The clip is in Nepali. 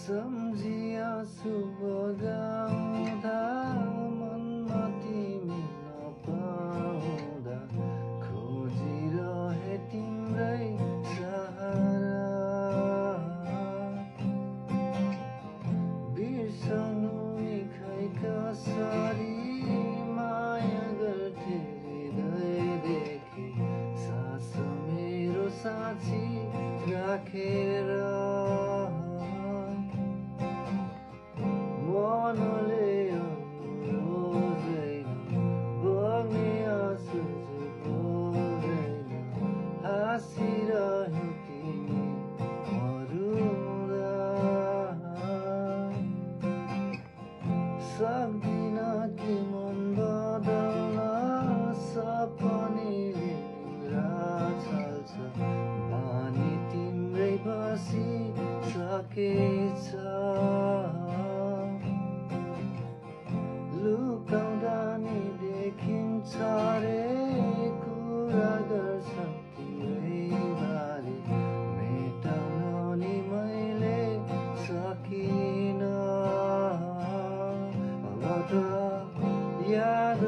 सम्झिआँसु बगाउँदा मनमा तिमी नपाउँदा खोजिरहे तिम्रै सहारा बिर्सनु खै कसरी माया गर्थे हृदयदेखि सास मेरो साँची राखेर मनले रोज्दैन बग्ने आँसु बोल्दैन हाँसिरह्यौ तिमी रुँदा सक्दिन कि मन बदल्न सपनीले छल्छ बानी तिम्रै बसिसकेछ लुकाउँदा नि देखिन्छ रे कुरा गर्छन् तिम्रै बारे मेटाउन नि मैले सकिन अब त याद